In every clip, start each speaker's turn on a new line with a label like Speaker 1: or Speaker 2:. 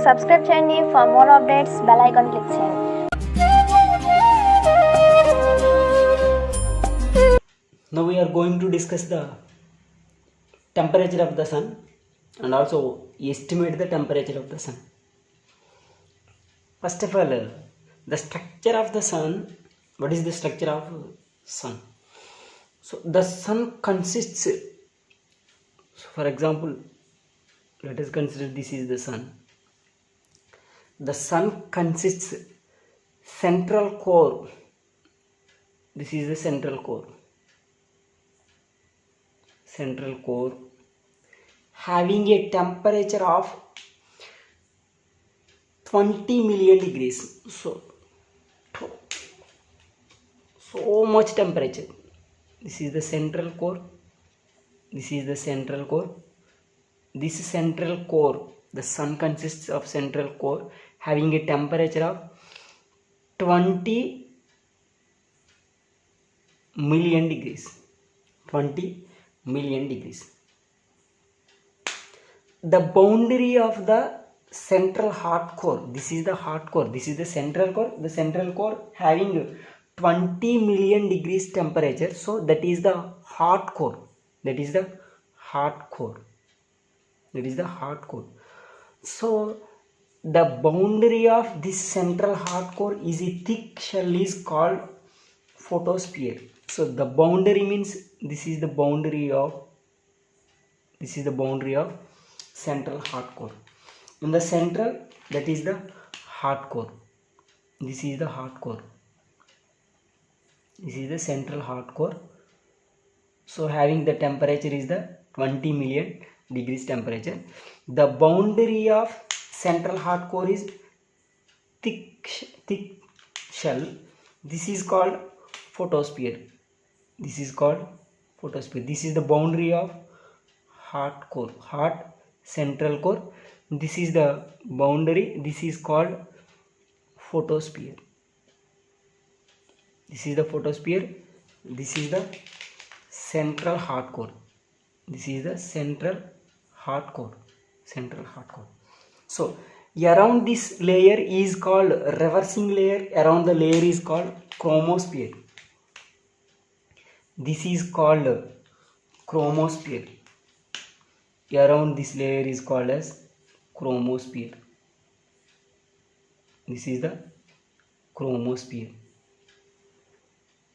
Speaker 1: Subscribe చేయండి. For more updates bell icon click చేయండి.
Speaker 2: Now we are going to discuss the temperature of the sun and also estimate the temperature of the sun. First of all, the structure of the sun. What is the structure of sun? So the sun consists, so for example, let us consider this is the sun. The sun consists central core. This is the central core. Central core having a temperature of 20 million degrees. So much temperature. This is the central core. This is the central core. This central core, the sun consists of central core having a temperature of 20 million degrees. 20 million degrees. The boundary of the central hot core. This is the hot core. This is the central core. The central core having 20 million degrees temperature. So that is the hot core. That is the hot core. That is the hot core. So the boundary of this central hot core is a thick shell is called photosphere. So the boundary means this is the boundary of central hot core. In the central, that is the hot core. This is the hot core. This is the central hot core. So having the temperature is the 20 million degrees temperature. The boundary of central hot core is thick shell. This is called photosphere. This is called photosphere. This is the boundary of hot core, hot central core. This is the boundary. This is called photosphere. This is the photosphere. This is the central hot core. This is the central hot core. Central hot core. So around this layer is called reversing layer. Around the layer is called chromosphere. This is called chromosphere. Around this layer is called as chromosphere. This is the chromosphere.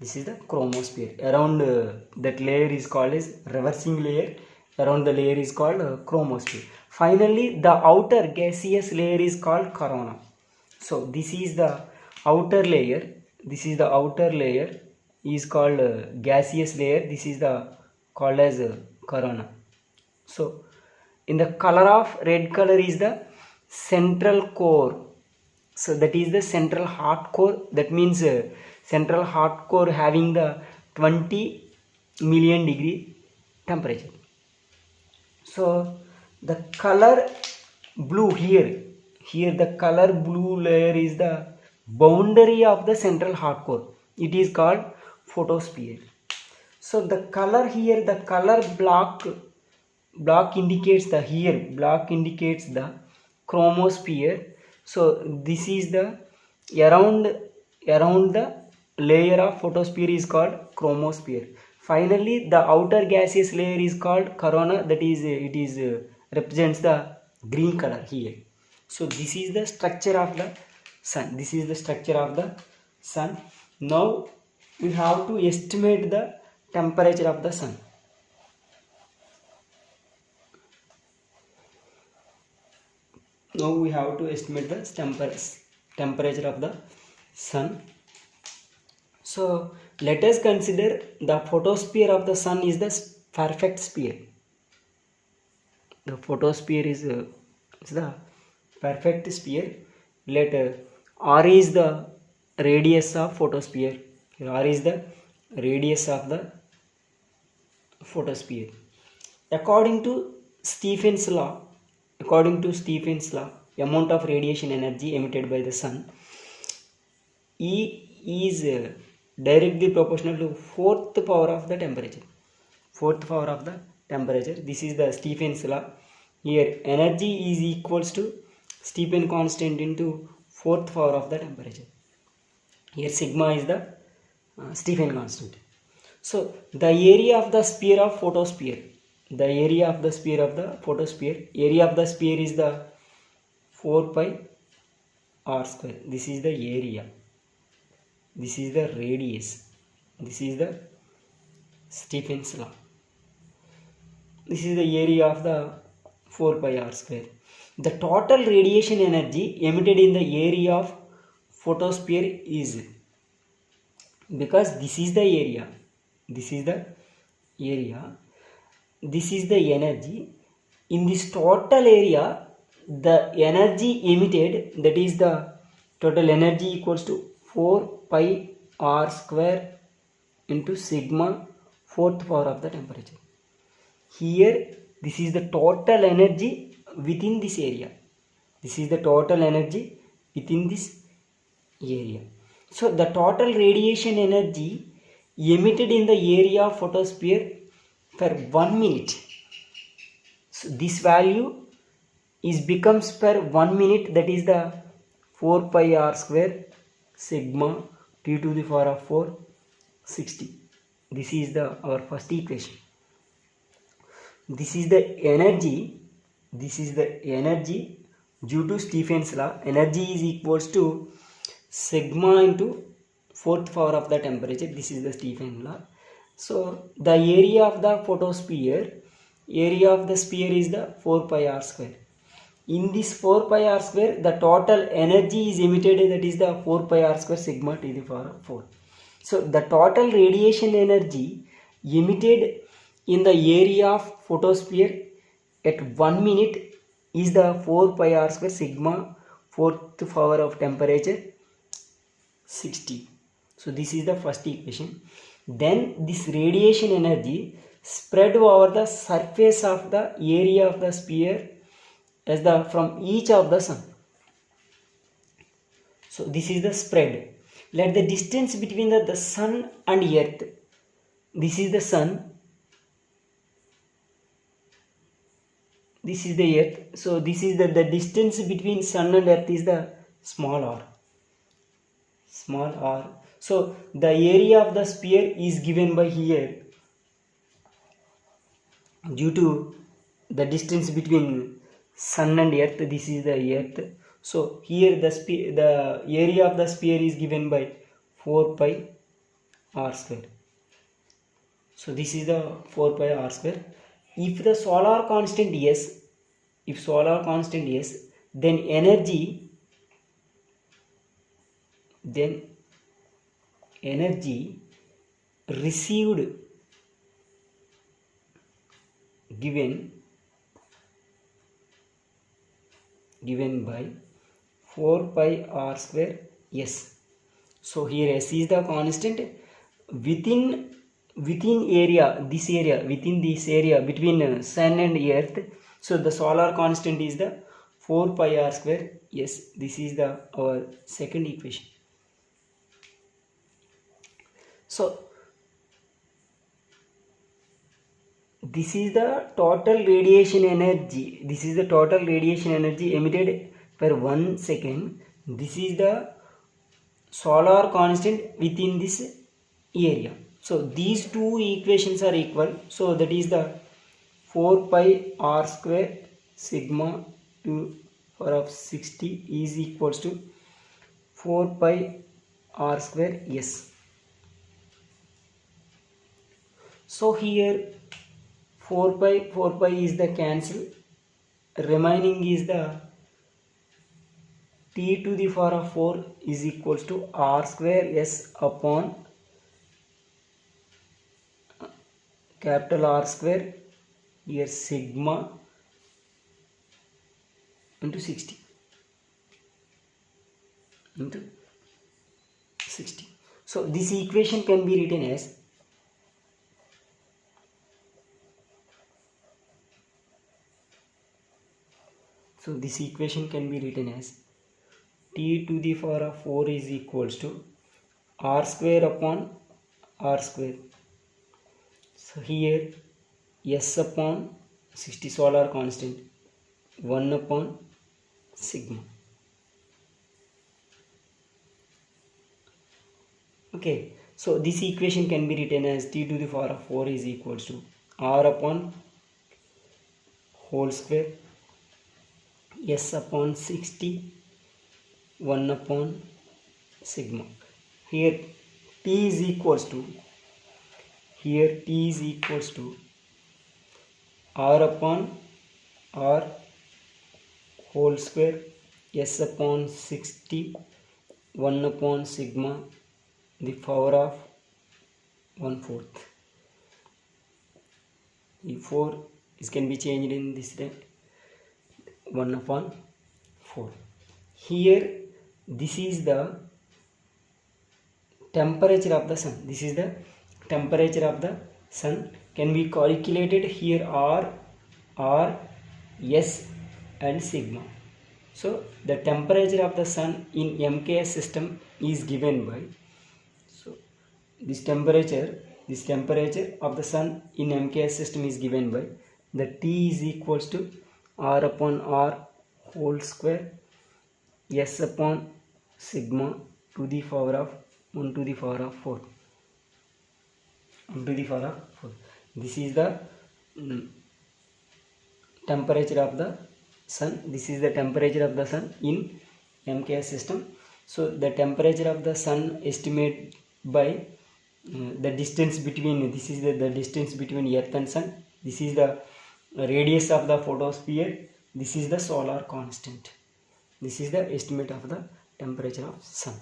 Speaker 2: This is the chromosphere. Around that layer is called as reversing layer. Around the layer is called chromosphere. Finally, the outer gaseous layer is called corona. So this is the outer layer. This is the outer layer is called gaseous layer. This is the called as corona. So in the color of red color is the central core. So that is the central hot core. That means central hot core having the 20 million degree temperature. So the color blue here the color blue layer is the boundary of the central hot core. It is called photosphere. So the color here, the color block indicates the chromosphere. So this is the around the layer of photosphere is called chromosphere. Finally, the outer gaseous layer is called corona. That is it is represents the green color here. So this is the structure of the sun. This is the structure of the sun. Now we have to estimate the temperature of the sun. Now we have to estimate the temperature of the sun. So let us consider the photosphere of the sun is the perfect sphere. The photosphere is the perfect sphere. Let r is the radius of photosphere. R is the radius of the photosphere. According to Stephen's law, amount of radiation energy emitted by the sun E is directly proportional to fourth power of the temperature. This is the Stephen's law. Here energy is equals to Stephen constant into fourth power of the temperature. Here sigma is the Stephen constant. So the area of the sphere of photosphere, the area of the sphere of the photosphere, area of the sphere is the 4 pi r square. This is the area. This is the radius. This is the Stephen's law. This is the area of the 4 pi r square. The total radiation energy emitted in the area of photosphere is, because this is the area, this is the area, this is the energy. In this total area, the energy emitted, that is the total energy, equals to 4 pi r square into sigma fourth power of the temperature. Here this is the total energy within this area. This is the total energy within this area. So the total radiation energy emitted in the area of photosphere per 1 minute. So this value is becomes per 1 minute, that is the 4 pi r square sigma t to the power of 4 60. This is the our first equation. This is the energy. This is the energy due to Stephen's law. Energy is equals to sigma into fourth power of the temperature. This is the Stephen's law. So the area of the photosphere, area of the sphere is the 4 pi r square. In this 4 pi r square, the total energy is emitted, that is the 4 pi r square sigma to the power of 4. So the total radiation energy emitted in the area of photosphere at 1 minute is the 4 pi r square sigma fourth power of temperature 60. So this is the first equation. Then this radiation energy spread over the surface of the area of the sphere as the from each of the sun. So this is the spread. Let the distance between the sun and earth. This is the sun. This is the earth. So this is the distance between sun and earth is the small r. Small r. So the area of the sphere is given by here due to the distance between sun and earth. This is the earth. So here the area of the sphere is given by 4 pi r square. So this is the 4 pi r square. If the solar constant yes, if solar constant yes, then energy received given by 4 pi r square s. So here s is the constant within area, this area, within this area between sun and earth. So the solar constant is the 4 pi r square s. This is the our second equation. So this is the total radiation energy. This is the total radiation energy emitted per 1 second. This is the solar constant within this area. So these two equations are equal. So that is the 4 pi r square sigma to power of 60 is equals to 4 pi r square s. So here 4 pi is the cancel. Remaining is the t to the power of 4 is equals to r square s upon capital R square, here sigma into 60 into 60. So this equation can be written as t to the power of 4 is equals to r square upon r square. So here s upon 60 solar constant 1 upon sigma. Okay, so this equation can be written as T to the power of 4 is equals to R upon whole square S upon 60 1 upon sigma. Here T is equals to R upon R whole square S upon 60 1 upon sigma the power of 1/4. The 4 is can be changed in this way, 1 upon 4. Here this is the temperature of the sun. This is the temperature of the sun can be calculated here. R, S and sigma. So the temperature of the sun in MKS system is given by, so this temperature of the sun in MKS system is given by the T is equals to R upon R whole square S upon sigma to the power of 1 to the power of 4. 1 to the power of 4. This is the temperature of the sun. This is the temperature of the sun in MKS system. So the temperature of the sun estimated by the distance between, this is the distance between earth and sun. This is the radius of the photosphere. This is the solar constant. This is the estimate of the temperature of sun.